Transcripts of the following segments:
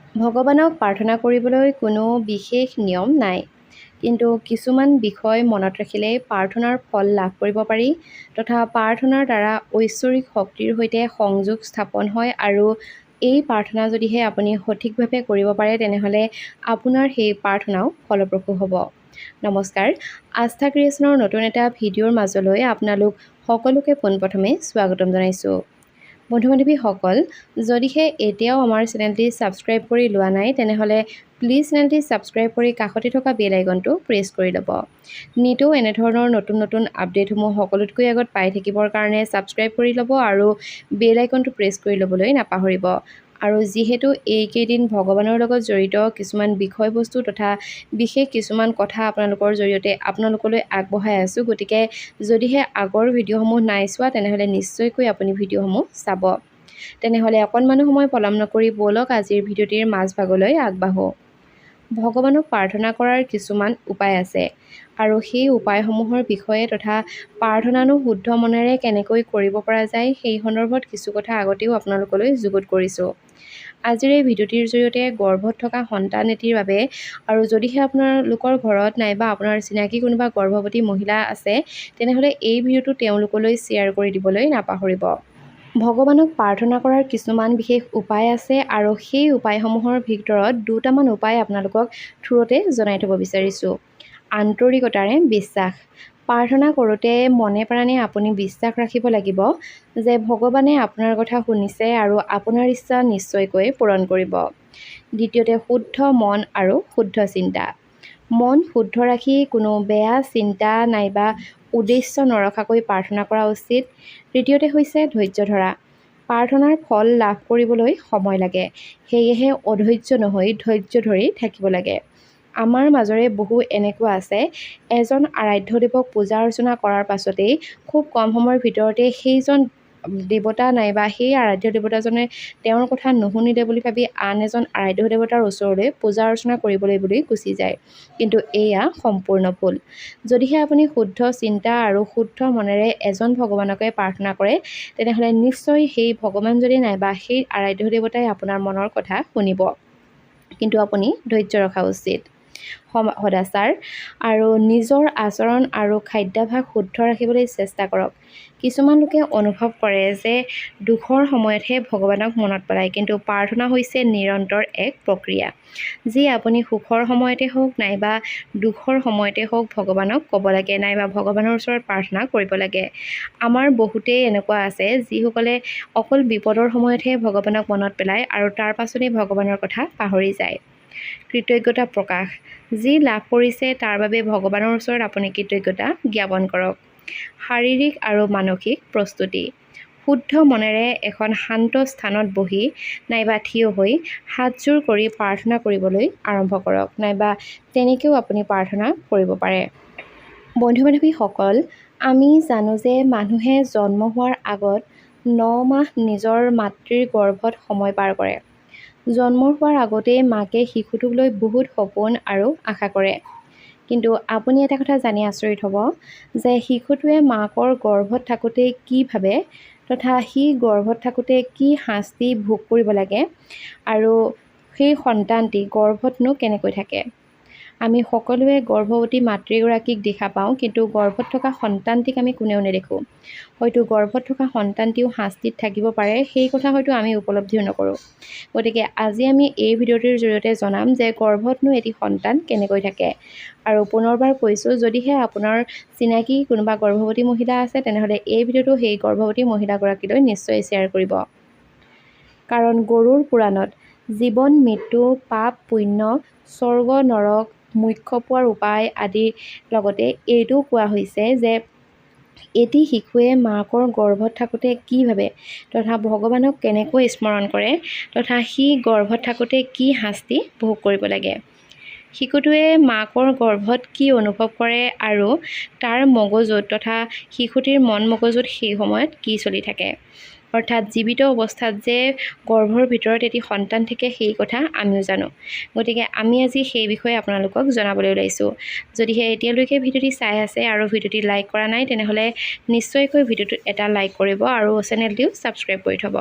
ভগৱানক প্ৰাৰ্থনা কৰিবলৈ কোনো বিশেষ নিয়ম নাই, কিন্তু কিছুমান বিষয় মনত ৰাখিলে প্ৰাৰ্থনাৰ ফল লাভ কৰিব পাৰি তথা প্ৰাৰ্থনাৰ দ্বাৰা ঐশ্বৰিক শক্তিৰ সৈতে সংযোগ স্থাপন হয় আৰু এই প্ৰাৰ্থনা যদিহে আপুনি সঠিকভাৱে কৰিব পাৰে তেনেহ'লে আপোনাৰ সেই প্ৰাৰ্থনাও ফলপ্ৰসূ হ'ব। নমস্কাৰ, আস্থা ক্ৰিয়েশ্যনৰ নতুন এটা ভিডিঅ'ৰ মাজলৈ আপোনালোক সকলোকে পোনপ্ৰথমে স্বাগতম জনাইছোঁ। বন্ধু বান্ধৱীসকল, যদিহে এতিয়াও আমাৰ চেনেলটি ছাবস্ক্ৰাইব কৰি লোৱা নাই তেনেহ'লে প্লিজ চেনেলটি ছাবস্ক্ৰাইব কৰি কাষতে থকা বেল আইকনটো প্ৰেছ কৰি ল'ব। নিতৌ এনেধৰণৰ নতুন নতুন আপডেটসমূহ সকলোতকৈ আগত পাই থাকিবৰ কাৰণে ছাবস্ক্ৰাইব কৰি ল'ব আৰু বেল আইকনটো প্ৰেছ কৰি ল'বলৈ নাপাহৰিব। আৰু যিহেতু এইকেইদিন ভগৱানৰ লগত জড়িত কিছুমান বিষয়বস্তু তথা বিশেষ কিছুমান কথা আপোনালোকৰ জৰিয়তে আপোনালোকলৈ আগবঢ়াই আছোঁ, গতিকে যদিহে আগৰ ভিডিঅ'সমূহ নাই চোৱা তেনেহ'লে নিশ্চয়কৈ আপুনি ভিডিঅ'সমূহ চাব। তেনেহ'লে অকণমানো সময় পলম নকৰি ব'লক আজিৰ ভিডিঅ'টিৰ মাজভাগলৈ আগবাঢ়োঁ। ভগৱানক প্ৰাৰ্থনা কৰাৰ কিছুমান উপায় আছে আৰু সেই উপায়সমূহৰ বিষয়ে তথা প্ৰাৰ্থনানো শুদ্ধ মনেৰে কেনেকৈ কৰিব পৰা যায় সেই সন্দৰ্ভত কিছু কথা আগতেও আপোনালোকলৈ যুগুত কৰিছোঁ। আজিৰ এই ভিডিঅ'টিৰ জৰিয়তে গৰ্ভত থকা সন্তান এটিৰ বাবে আৰু যদিহে আপোনালোকৰ ঘৰত নাইবা আপোনাৰ চিনাকি কোনোবা গৰ্ভৱতী মহিলা আছে তেনেহ'লে এই ভিডিঅ'টো তেওঁলোকলৈ শ্বেয়াৰ কৰি দিবলৈ নাপাহৰিব। ভগৱানক প্ৰাৰ্থনা কৰাৰ কিছুমান বিশেষ উপায় আছে আৰু সেই উপায়সমূহৰ ভিতৰত দুটামান উপায় আপোনালোকক থ্ৰুতে জনাই থ'ব বিচাৰিছোঁ। আন্তৰিকতাৰে বিশ্বাস। প্ৰাৰ্থনা কৰোঁতে মনে প্ৰাণে আপুনি বিশ্বাস ৰাখিব লাগিব যে ভগৱানে আপোনাৰ কথা শুনিছে আৰু আপোনাৰ ইচ্ছা নিশ্চয়কৈ পূৰণ কৰিব। দ্বিতীয়তে, শুদ্ধ মন আৰু শুদ্ধ চিন্তা। মন শুদ্ধ ৰাখি কোনো বেয়া চিন্তা নাইবা উদ্দেশ্য নৰখাকৈ প্ৰাৰ্থনা কৰা উচিত। তৃতীয়তে হৈছে ধৈৰ্য ধৰা। প্ৰাৰ্থনাৰ ফল লাভ কৰিবলৈ সময় লাগে, সেয়েহে অধৈৰ্য নহৈ ধৈৰ্য ধৰি থাকিব লাগে। আমাৰ মাজৰে বহু এনেকুৱা আছে, এজন আৰাধ্য দেৱক পূজা অৰ্চনা কৰাৰ পাছতেই খুব কম সময়ৰ ভিতৰতে সেইজন দেৱতা নাইবা সেই আৰাধ্য দেৱতাজনে তেওঁৰ কথা নুশুনিলে বুলি ভাবি আন এজন আৰাধ্য দেৱতাৰ ওচৰলৈ পূজা অৰ্চনা কৰিবলৈ বুলি গুচি যায়, কিন্তু এয়া সম্পূৰ্ণ ভুল। যদিহে আপুনি শুদ্ধ চিন্তা আৰু শুদ্ধ মনেৰে এজন ভগৱানকে প্ৰাৰ্থনা কৰে তেনেহ'লে নিশ্চয় সেই ভগৱানজনে নাইবা সেই আৰাধ্য দেৱতাই আপোনাৰ মনৰ কথা শুনিব, কিন্তু আপুনি ধৈৰ্য ৰখা উচিত। সদাচাৰ আৰু নিজৰ আচৰণ আৰু খাদ্যাভ্যাস শুদ্ধ ৰাখিবলৈ চেষ্টা কৰক। কিছুমান লোকে অনুভৱ কৰে যে দুখৰ সময়তহে ভগৱানক মনত পেলায়, কিন্তু প্ৰাৰ্থনা হৈছে নিৰন্তৰ এক প্ৰক্ৰিয়া যি আপুনি সুখৰ সময়তে হওক নাইবা দুখৰ সময়তে হওক ভগৱানক ক'ব লাগে নাইবা ভগৱানৰ ওচৰত প্ৰাৰ্থনা কৰিব লাগে। আমাৰ বহুতেই এনেকুৱা আছে যিসকলে অকল বিপদৰ সময়তহে ভগৱানক মনত পেলায় আৰু তাৰ পাছতেই ভগৱানৰ কথা পাহৰি যায়। কৃতজ্ঞতা প্ৰকাশ। যি লাভ কৰিছে তাৰ বাবে ভগৱানৰ ওচৰত আপুনি কৃতজ্ঞতা জ্ঞাপন কৰক। শাৰীৰিক আৰু মানসিক প্ৰস্তুতি। শুদ্ধ মনেৰে এখন শান্ত স্থানত বহি নাইবা থিয় হৈ হাতযোৰ কৰি প্ৰাৰ্থনা কৰিবলৈ আৰম্ভ কৰক, নাইবা তেনেকৈও আপুনি প্ৰাৰ্থনা কৰিব পাৰে। বন্ধু বান্ধৱীসকল, আমি জানো যে মানুহে জন্ম হোৱাৰ আগত 9 মাহ নিজৰ মাতৃৰ গৰ্ভত সময় পাৰ কৰে। জন্ম হোৱাৰ আগতেই মাকে শিশুটোক লৈ বহুত সপোন আৰু আশা কৰে, কিন্তু আপুনি এটা কথা জানি আচৰিত হ'ব যে শিশুটোৱে মাকৰ গৰ্ভত থাকোঁতে কি ভাবে তথা সি গৰ্ভত থাকোঁতে কি শাস্তি ভোগ কৰিব লাগে আৰু সেই সন্তানটি গৰ্ভতনো কেনেকৈ থাকে। আমি সকলোৱে গৰ্ভৱতী মাতৃগৰাকীক দেখা পাওঁ, কিন্তু গৰ্ভত থকা সন্তানটিক আমি কোনেও নেদেখোঁ। হয়তো গৰ্ভত থকা সন্তানটিও শাস্তিত থাকিব পাৰে, সেই কথা হয়তো আমি উপলব্ধিও নকৰোঁ। গতিকে আজি আমি এই ভিডিঅ'টিৰ জৰিয়তে জনাম যে গৰ্ভতনো এটি সন্তান কেনেকৈ থাকে। আৰু পুনৰবাৰ কৈছোঁ, যদিহে আপোনাৰ চিনাকি কোনোবা গৰ্ভৱতী মহিলা আছে তেনেহ'লে এই ভিডিঅ'টো সেই গৰ্ভৱতী মহিলাগৰাকীলৈ নিশ্চয় শ্বেয়াৰ কৰিব। কাৰণ গৰুড় পুৰাণত জীৱন মৃত্যু, পাপ পুণ্য, স্বৰ্গ নৰক, মোক্ষ পোৱাৰ উপায় আদিৰ লগতে এইটোও কোৱা হৈছে যে এটি শিশুৱে মাকৰ গৰ্ভত থাকোঁতে কি ভাবে তথা ভগৱানক কেনেকৈ স্মৰণ কৰে তথা সি গৰ্ভত থাকোঁতে কি শাস্তি ভোগ কৰিব লাগে। শিশুটোৱে মাকৰ গৰ্ভত কি অনুভৱ কৰে আৰু তাৰ মগজুত তথা শিশুটিৰ মন মগজুত সেই সময়ত কি চলি থাকে, অৰ্থাৎ জীৱিত অৱস্থাত যে গৰ্ভৰ ভিতৰত এটি সন্তান থাকে সেই কথা আমিও জানো। গতিকে আমি আজি সেই বিষয়ে আপোনালোকক জনাবলৈ ওলাইছোঁ। যদিহে এতিয়ালৈকে ভিডিঅ'টি চাই আছে আৰু ভিডিঅ'টি লাইক কৰা নাই তেনেহ'লে নিশ্চয়কৈ ভিডিঅ'টোত এটা লাইক কৰিব আৰু চেনেলটিও ছাবস্ক্ৰাইব কৰি থ'ব।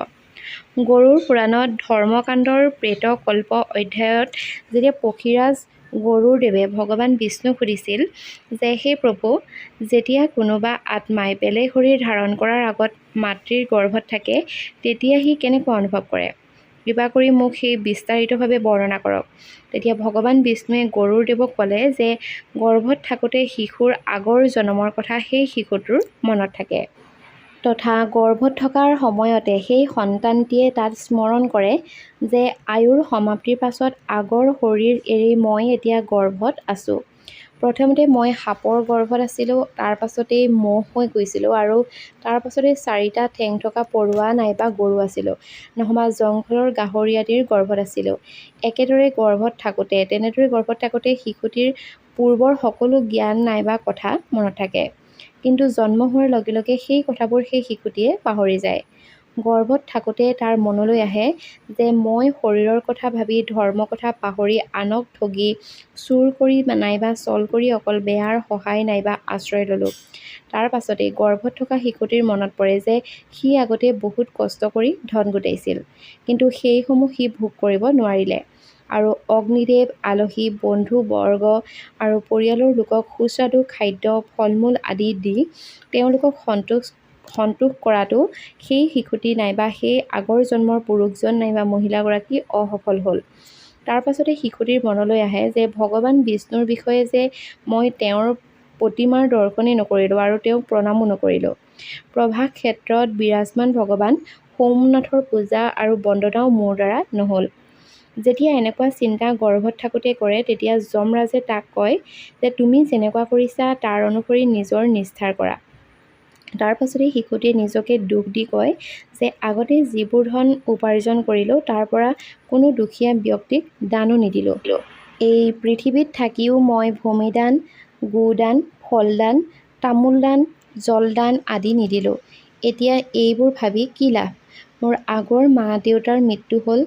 গৰুড় পুৰাণত ধৰ্মকাণ্ডৰ প্ৰেতকল্প অধ্যায়ত যেতিয়া পক্ষীৰাজ গৰুড়দেৱে ভগৱান বিষ্ণুক সুধিছিল যে হে প্ৰভু, যেতিয়া কোনোবা আত্মাই বেলেগ শৰীৰ ধাৰণ কৰাৰ আগত মাতৃৰ গৰ্ভত থাকে তেতিয়া সি কেনেকুৱা অনুভৱ কৰে? কৃপা কৰি মোক সেই বিস্তাৰিতভাৱে বৰ্ণনা কৰক। তেতিয়া ভগৱান বিষ্ণুৱে গৰুড়দেৱক ক'লে যে গৰ্ভত থাকোঁতে শিশুৰ আগৰ জন্মৰ কথা সেই শিশুটোৰ মনত থাকে। তথা গৰ্ভত থকাৰ সময়তে সেই সন্তানটিয়ে তাত স্মৰণ কৰে যে আয়ুৰ সমাপ্তিৰ পাছত আগৰ শৰীৰ এৰি মই এতিয়া গৰ্ভত আছোঁ। প্ৰথমতে মই সাপৰ গৰ্ভত আছিলোঁ, তাৰ পাছতেই মহ হৈ গৈছিলোঁ আৰু তাৰ পাছতেই 4টা ঠেং থকা পৰুৱা নাইবা গৰু আছিলোঁ, নহবা জংঘলৰ গাহৰি আদিৰ গৰ্ভত আছিলোঁ। তেনেদৰে গৰ্ভত থাকোঁতে শিশুটিৰ পূৰ্বৰ সকলো জ্ঞান নাইবা কথা মনত থাকে। কিন্তু জন্ম হোৱাৰ লগে লগে সেই কথাবোৰ সেই শিশুটিয়ে পাহৰি যায়। গৰ্ভত থাকোঁতে তাৰ মনলৈ আহে যে মই শৰীৰৰ কথা ভাবি ধৰ্ম কথা পাহৰি আনক ঠগি চুৰ কৰি নাইবা ছল কৰি অকল বেয়াৰ সহায় নাইবা আশ্ৰয় ল'লোঁ। তাৰ পাছতেই গৰ্ভত থকা শিশুটিৰ মনত পৰে যে সি আগতে বহুত কষ্ট কৰি ধন গোটাইছিল, কিন্তু সেইসমূহ সি ভোগ কৰিব নোৱাৰিলে আৰু অগ্নিদেৱ, আলহী, বন্ধু-বৰ্গ আৰু পৰিয়ালৰ লোকক সুস্বাদু খাদ্য, ফল-মূল আদি দি তেওঁলোকক সন্তোষ কৰাটো সেই শিশুটি নাইবা সেই আগৰ জন্মৰ পুৰুষজন নাইবা মহিলাগৰাকী অসফল হ'ল। তাৰ পাছতে শিশুটিৰ মনলৈ আহে যে ভগৱান বিষ্ণুৰ বিষয়ে যে মই তেওঁৰ প্ৰতিমাৰ দৰ্শনেই নকৰিলোঁ আৰু তেওঁক প্ৰণামো নকৰিলোঁ। প্ৰভাস ক্ষেত্ৰত বিৰাজমান ভগৱান সোমনাথৰ পূজা আৰু বন্দনাও মোৰ দ্বাৰা নহ'ল। যেতিয়া এনেকুৱা চিন্তা গৰ্ভত থাকোঁতে কৰে তেতিয়া যমৰাজে তাক কয় যে তুমি যেনেকুৱা কৰিছা তাৰ অনুসৰি নিজৰ নিস্তাৰ কৰা। তাৰ পাছতেই শিশুটিয়ে নিজকে দুখ দি কয় যে আগতে যিবোৰ ধন উপাৰ্জন কৰিলোঁ তাৰ পৰা কোনো দুখীয়া ব্যক্তিক দানো নিদিলোঁ। এই পৃথিৱীত থাকিও মই ভূমিদান, গোদান, ফলদান, তামোলদান, জলদান আদি নিদিলোঁ। এতিয়া এইবোৰ ভাবি কি লাভ? মোৰ আগৰ মা-দেউতাৰ মৃত্যু হ'ল,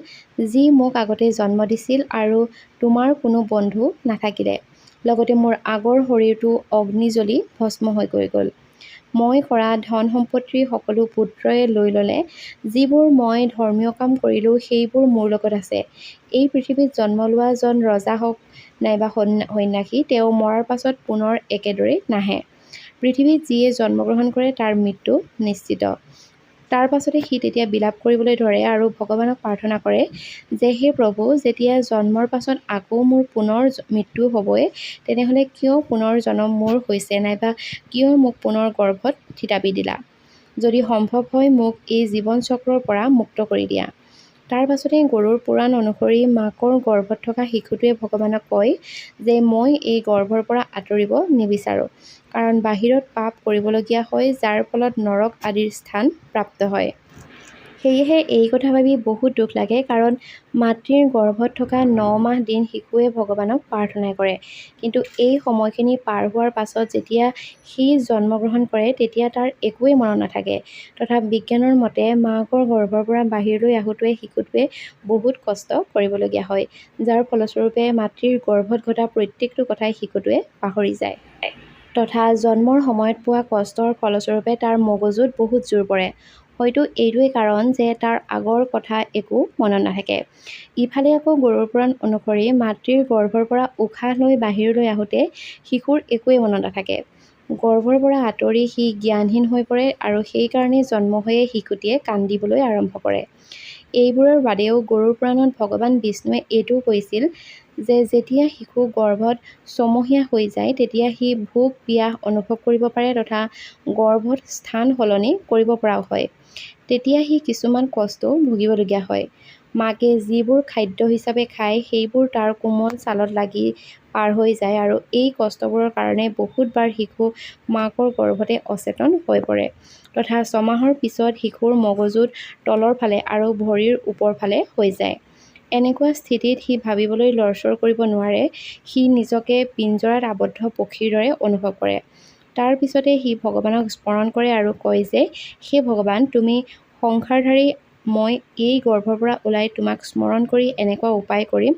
যি মোক আগতে জন্ম দিছিল আৰু তোমাৰ কোনো বন্ধু নাথাকিলে। লগতে মোৰ আগৰ শৰীৰটো অগ্নি জ্বলি ভস্ম হৈ গ'ল। মই কৰা ধন সম্পত্তি সকলো পুত্ৰই লৈ ল'লে। যিবোৰ মই ধৰ্মীয় কাম কৰিলোঁ সেইবোৰ মোৰ লগত আছে। এই পৃথিৱীত জন্ম লোৱা জন ৰজা হওক নাইবা সন্ন্যাসী, তেওঁ মৰাৰ পাছত পুনৰ একেদৰেই নাহে। পৃথিৱীত যিয়ে জন্মগ্ৰহণ কৰে তাৰ মৃত্যু নিশ্চিত। তাৰ পাছতে সি তেতিয়া বিলাপ কৰিবলৈ ধৰে আৰু ভগৱানক প্ৰাৰ্থনা কৰে যে হে প্ৰভু, যেতিয়া জন্মৰ পাছত আকৌ মোৰ পুনৰ মৃত্যু হ'বই, তেনেহ'লে কিয় পুনৰ জন্ম মোৰ হৈছে নাইবা কিয় মোক পুনৰ গৰ্ভত থিতাপি দিলা? যদি সম্ভৱ হয় মোক এই জীৱন চক্ৰৰ পৰা মুক্ত কৰি দিয়া। তাৰ পাছতে গৰুড় পুৰাণ অনুসৰি মাকৰ গৰ্ভত থকা শিশুটোৱে ভগৱানক কয় যে মই এই গৰ্ভৰ পৰা আঁতৰিব নিবিচাৰোঁ, কাৰণ বাহিৰত পাপ কৰিবলগীয়া হয় যাৰ ফলত নৰক আদিৰ স্থান প্ৰাপ্ত হয়। সেয়েহে এই কথা ভাবি বহুত দুখ লাগে, কাৰণ মাতৃৰ গৰ্ভত থকা 9 মাহ দিন শিশুৱে ভগৱানক প্ৰাৰ্থনা কৰে, কিন্তু এই সময়খিনি পাৰ হোৱাৰ পাছত যেতিয়া সি জন্মগ্ৰহণ কৰে তেতিয়া তাৰ একোৱেই মনত নাথাকে। তথা বিজ্ঞানৰ মতে মাকৰ গৰ্ভৰ পৰা বাহিৰলৈ আহোঁতে শিশুটোৱে বহুত কষ্ট কৰিবলগীয়া হয়, যাৰ ফলস্বৰূপে মাতৃৰ গৰ্ভত ঘটা প্ৰত্যেকটো কথাই শিশুটোৱে পাহৰি যায়। তথা জন্মৰ সময়ত পোৱা কষ্টৰ ফলস্বৰূপে তাৰ মগজুত বহুত জোৰ পৰে। হয়তো এইটোৱেই কাৰণ যে তাৰ আগৰ কথা একো মনত নাথাকে। ইফালে আকৌ গৰুড় পুৰাণ অনুসৰি মাতৃৰ গৰ্ভৰ পৰা উশাহ লৈ বাহিৰলৈ আহোঁতে শিশুৰ একোৱেই মনত নাথাকে। গৰ্ভৰ পৰা আঁতৰি সি জ্ঞানহীন হৈ পৰে আৰু সেইকাৰণেই জন্ম হৈয়ে শিশুটিয়ে কান্দিবলৈ আৰম্ভ কৰে। এইবোৰৰ বাদেও গৰুড় পুৰাণত ভগৱান বিষ্ণুৱে এইটোও কৈছিল যে যেতিয়া শিশু গৰ্ভত ছমহীয়া হৈ যায় তেতিয়া সি ভোক পিয়াহ অনুভৱ কৰিব পাৰে তথা গৰ্ভত স্থান সলনি কৰিব পৰাও হয়। তেতিয়া সি কিছুমান কষ্টও ভুগিবলগীয়া হয়। মাকে যিবোৰ খাদ্য হিচাপে খায় সেইবোৰ তাৰ কোমল ছালত লাগি পাৰ হৈ যায় আৰু এই কষ্টবোৰৰ কাৰণে বহুতবাৰ শিশু মাকৰ গৰ্ভতে অচেতন হৈ পৰে। তথা 6 মাহৰ পিছত শিশুৰ মগজুত তলৰ ফালে আৰু ভৰিৰ ওপৰ ফালে হৈ যায়। এনেকুৱা স্থিতিত সি ভাবিবলৈ লৰচৰ কৰিব নোৱাৰে। সি নিজকে পিঞ্জৰাত আবদ্ধ পক্ষীৰ দৰে অনুভৱ কৰে। তাৰ পিছতে সি ভগৱানক স্মৰণ কৰে আৰু কয় যে হে ভগৱান, তুমি সংসাৰধাৰী মই এই গৰ্ভৰ পৰা ওলাই তোমাক স্মৰণ কৰি এনেকুৱা উপায় কৰিম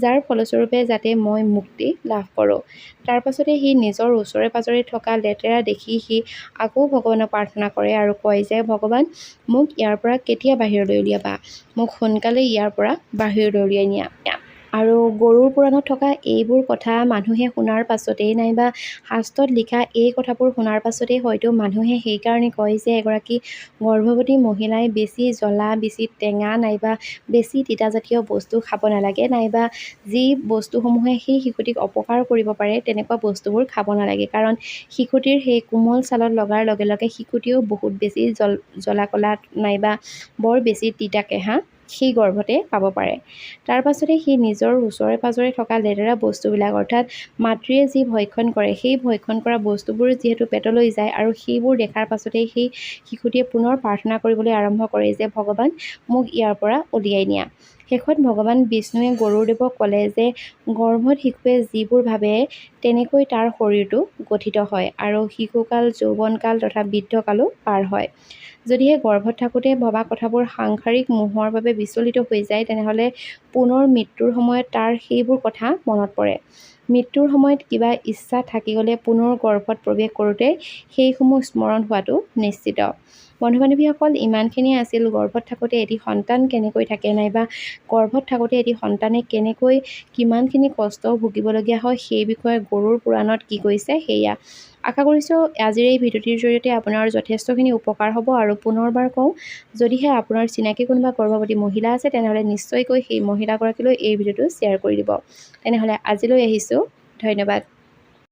যাৰ ফলস্বৰূপে যাতে মই মুক্তি লাভ কৰোঁ। তাৰ পাছতে সি নিজৰ ওচৰে পাজৰে থকা লেতেৰা দেখি সি আকৌ ভগৱানক প্ৰাৰ্থনা কৰে আৰু কয় যে ভগৱান মোক ইয়াৰ পৰা কেতিয়া বাহিৰলৈ উলিয়াবা, মোক সোনকালে ইয়াৰ পৰা বাহিৰলৈ উলিয়াই নিয়া। আৰু গৰুড় পুৰাণত থকা এইবোৰ কথা মানুহে শুনাৰ পাছতেই নাইবা শাস্ত্ৰত লিখা এই কথাবোৰ শুনাৰ পাছতেই হয়তো মানুহে সেইকাৰণে কয় যে এগৰাকী গৰ্ভৱতী মহিলাই বেছি জ্বলা, বেছি টেঙা নাইবা বেছি তিতাজাতীয় বস্তু খাব নালাগে, নাইবা যি বস্তুসমূহে সেই শিশুটিক অপকাৰ কৰিব পাৰে তেনেকুৱা বস্তুবোৰ খাব নালাগে। কাৰণ শিশুটিৰ সেই কোমল ছালত লগাৰ লগে লগে শিশুটিও বহুত বেছি জ্বলা কলা নাইবা বৰ বেছি তিতা কেঁহা সেই গৰ্ভতে পাব পাৰে। তাৰ পাছতে সি নিজৰ ওচৰে পাজৰে থকা লেতেৰা বস্তুবিলাক অৰ্থাৎ মাতৃয়ে যি ভক্ষণ কৰে সেই ভক্ষণ কৰা বস্তুবোৰ যিহেতু পেটলৈ যায় আৰু সেইবোৰ দেখাৰ পাছতেই সেই শিশুটিয়ে পুনৰ প্ৰাৰ্থনা কৰিবলৈ আৰম্ভ কৰে যে ভগৱান মোক ইয়াৰ পৰা উলিয়াই নিয়া। শেষত ভগৱান বিষ্ণুৱে গৰুড়দেৱক ক'লে যে গৰ্ভত শিশুৱে যিবোৰ ভাবে তেনেকৈ তাৰ শৰীৰটো গঠিত হয় আৰু শিশুকাল, যৌৱনকাল তথা বৃদ্ধকালো পাৰ হয়। যদিহে গৰ্ভত থাকোঁতে ভবা কথাবোৰ সাংসাৰিক মোহৰ বাবে বিচলিত হৈ যায় তেনেহ'লে পুনৰ মৃত্যুৰ সময়ত তাৰ সেইবোৰ কথা মনত পৰে। মৃত্যুৰ সময়ত কিবা ইচ্ছা থাকি গ'লে পুনৰ গৰ্ভত প্ৰৱেশ কৰোঁতে সেইসমূহ স্মৰণ হোৱাটো নিশ্চিত। বন্ধু বান্ধৱীসকল, ইমানখিনিয়ে আছিল গৰ্ভত থাকোঁতে এটি সন্তান কেনেকৈ থাকে নাইবা গৰ্ভত থাকোঁতে এটি সন্তানে কেনেকৈ কিমানখিনি কষ্ট ভুগিবলগীয়া হয় সেই বিষয়ে গৰুড় পুৰাণত কি কৈছে সেয়া। আশা কৰিছোঁ আজিৰ এই ভিডিঅ'টিৰ জৰিয়তে আপোনাৰ যথেষ্টখিনি উপকাৰ হ'ব। আৰু পুনৰবাৰ কওঁ, যদিহে আপোনাৰ চিনাকি কোনোবা গৰ্ভৱতী মহিলা আছে তেনেহ'লে নিশ্চয়কৈ সেই মহিলাগৰাকীলৈ এই ভিডিঅ'টো শ্বেয়াৰ কৰি দিব। তেনেহ'লে আজিলৈ আহিছোঁ, ধন্যবাদ।